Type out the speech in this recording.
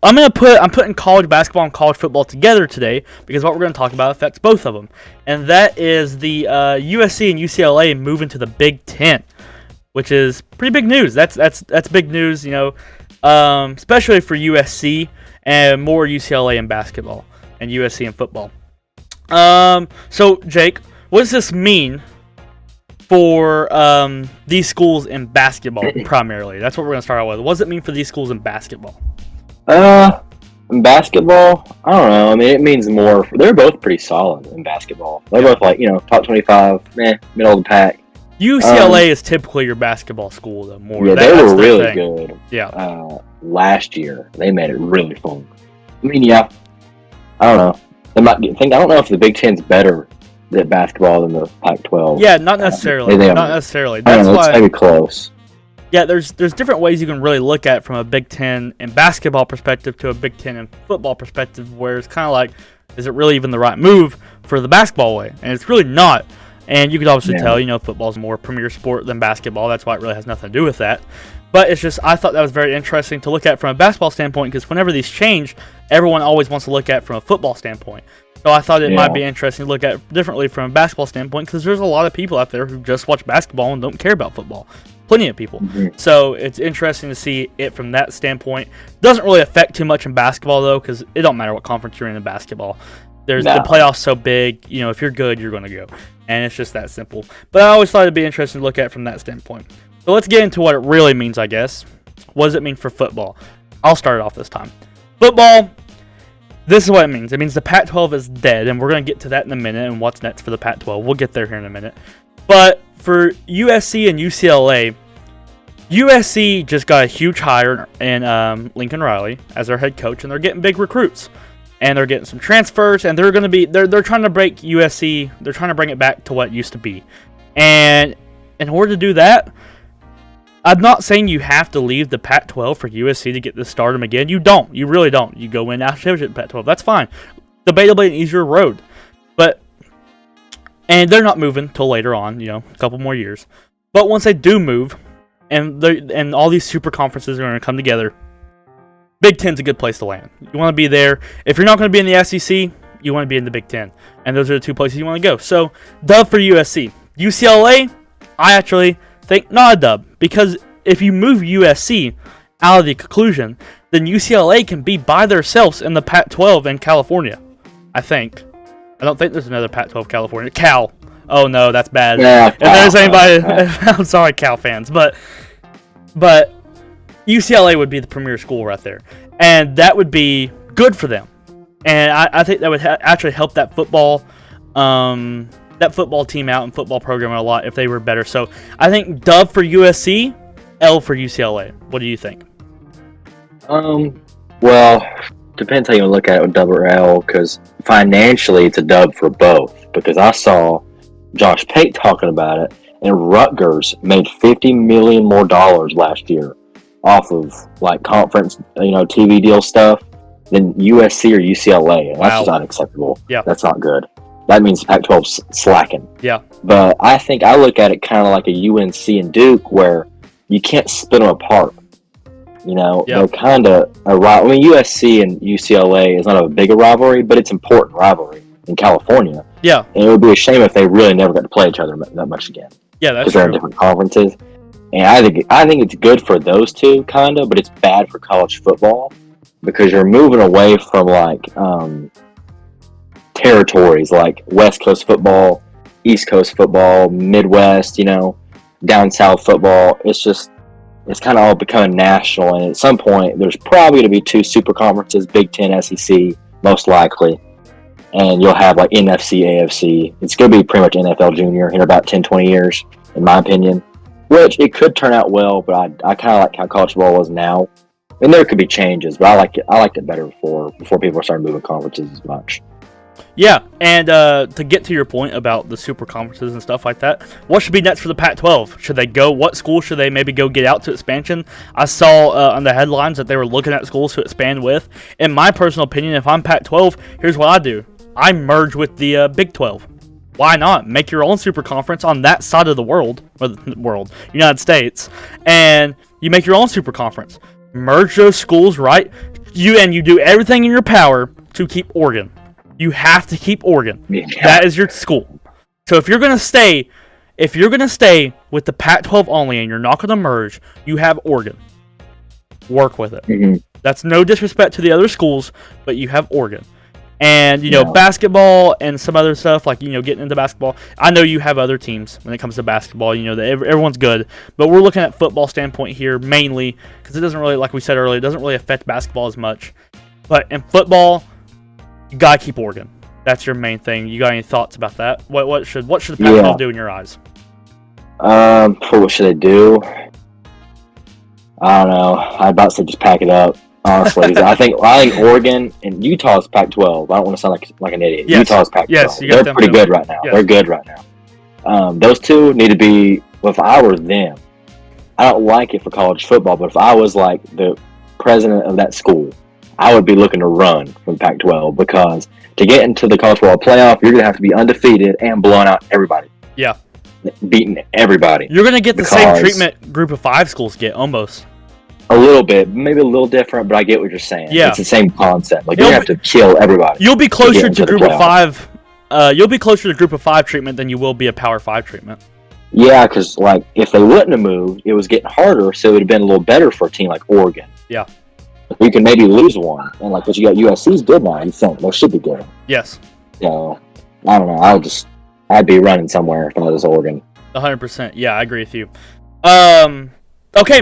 I'm putting college basketball and college football together today because what we're going to talk about affects both of them, and that is the USC and UCLA moving to the Big Ten, which is pretty big news. That's big news, especially for USC and more UCLA in basketball and USC in football. So Jake, what does this mean for these schools in basketball primarily? That's what we're going to start out with. What does it mean for these schools in basketball? In basketball, I don't know. I mean, it means more. They're both pretty solid in basketball. They're both top 25, middle of the pack. UCLA is typically your basketball school, though. More. Yeah, they were really good. Yeah. Last year, they made it really fun. I mean, yeah. I don't know. I don't know if the Big Ten's better at basketball than the Pac-12. Yeah, not necessarily. Not necessarily. That's why it's maybe close. Yeah, there's different ways you can really look at it from a Big Ten in basketball perspective to a Big Ten in football perspective, where it's kind of like, is it really even the right move for the basketball way? And it's really not. And you could obviously tell, football's a more premier sport than basketball. That's why it really has nothing to do with that. But it's just, I thought that was very interesting to look at from a basketball standpoint, because whenever these change, everyone always wants to look at it from a football standpoint. So I thought it might be interesting to look at differently from a basketball standpoint, because there's a lot of people out there who just watch basketball and don't care about football. Plenty of people. Mm-hmm. So it's interesting to see it from that standpoint. Doesn't really affect too much in basketball, though, because it don't matter what conference you're in basketball. The playoffs so big, if you're good, you're going to go. And it's just that simple. But I always thought it'd be interesting to look at it from that standpoint. So let's get into what it really means, I guess. What does it mean for football? I'll start it off this time. Football, this is what it means. It means the Pac-12 is dead, and we're going to get to that in a minute and what's next for the Pac-12. We'll get there here in a minute. But for USC and UCLA, USC just got a huge hire in Lincoln Riley as their head coach, and they're getting big recruits. And they're getting some transfers, and they're trying to break USC. They're trying to bring it back to what it used to be. And in order to do that, I'm not saying you have to leave the Pac-12 for USC to get this stardom again. You don't. You really don't. You go in after Pac-12. That's fine. Debatably an easier road. And they're not moving till later on, a couple more years. But once they do move, and all these super conferences are going to come together, Big Ten's a good place to land. You want to be there. If you're not going to be in the SEC, you want to be in the Big Ten. And those are the two places you want to go. So, dub for USC. UCLA, I actually think not a dub. Because if you move USC out of the conclusion, then UCLA can be by themselves in the Pac-12 in California. I think. I don't think there's another Pac-12 California. Cal. Oh no, that's bad. Yeah, if there's anybody, I'm sorry, Cal fans. But UCLA would be the premier school right there. And that would be good for them. And I think that would actually help that football team out and football program a lot if they were better. So I think dub for USC, L for UCLA. What do you think? Well, depends how you look at it with dub or L, because financially it's a dub for both. Because I saw Josh Pate talking about it, and Rutgers made $50 million more last year off of conference, TV deal stuff than USC or UCLA. And that's just unacceptable. Yeah. That's not good. That means Pac-12's slacking. Yeah. But I think I look at it kind of like a UNC and Duke, where you can't split them apart. They're kind of a rival. I mean, USC and UCLA is not a big rivalry, but it's important rivalry in California. Yeah. And it would be a shame if they really never got to play each other that much again. Yeah, that's true. Because they're in different conferences. And I think it's good for those two, kind of, but it's bad for college football because you're moving away from territories like West Coast football, East Coast football, Midwest, down South football. It's kind of all becoming national, and at some point, there's probably going to be two super conferences, Big Ten, SEC, most likely, and you'll have NFC, AFC. It's going to be pretty much NFL Junior in about 10, 20 years, in my opinion. Which it could turn out well, but I kind of like how college football is now. And there could be changes, but I liked it better before people started moving conferences as much. Yeah, and to get to your point about the super conferences and stuff like that, what should be next for the Pac-12? Should they go? What school should they maybe go get out to expansion? I saw on the headlines that they were looking at schools to expand with. In my personal opinion, if I'm Pac-12, here's what I do. I merge with the Big 12. Why not? Make your own super conference on that side of the world, United States, and you make your own super conference. Merge those schools, right? you do everything in your power to keep Oregon. You have to keep Oregon. Yeah. That is your school. So if you're gonna stay with the Pac-12 only and you're not gonna merge, you have Oregon. Work with it. Mm-hmm. That's no disrespect to the other schools, but you have Oregon. And, basketball and some other stuff, like, getting into basketball. I know you have other teams when it comes to basketball. Everyone's good. But we're looking at football standpoint here mainly because it doesn't really, like we said earlier, it doesn't really affect basketball as much. But in football, you got to keep Oregon. That's your main thing. You got any thoughts about that? What should the Pac-12 do in your eyes? What should they do? I don't know. I'd about to say just pack it up. Honestly, I think Oregon and Utah's Pac-12. I don't want to sound like an idiot. Yes. Utah's Pac-12. Yes, they're pretty good right now. Yes. They're good right now. Those two need to be. Well, if I were them, I don't like it for college football, but if I was like the president of that school, I would be looking to run from Pac-12 because to get into the college football playoff, you're gonna have to be undefeated and blowing out everybody. Yeah, beating everybody. You're gonna get the same treatment Group of 5 schools get almost. A little bit, maybe a little different, but I get what you're saying. Yeah. It's the same concept. Like you have to kill everybody. You'll be closer to Group of 5. You'll be closer to Group of 5 treatment than you will be a Power 5 treatment. Yeah, because like if they wouldn't have moved, it was getting harder, so it would have been a little better for a team like Oregon. Yeah. You can maybe lose one, and like what you got USC's good now. You think they should be good. Yes. So I don't know. I'd be running somewhere if I was Oregon. 100%. Yeah, I agree with you. Okay.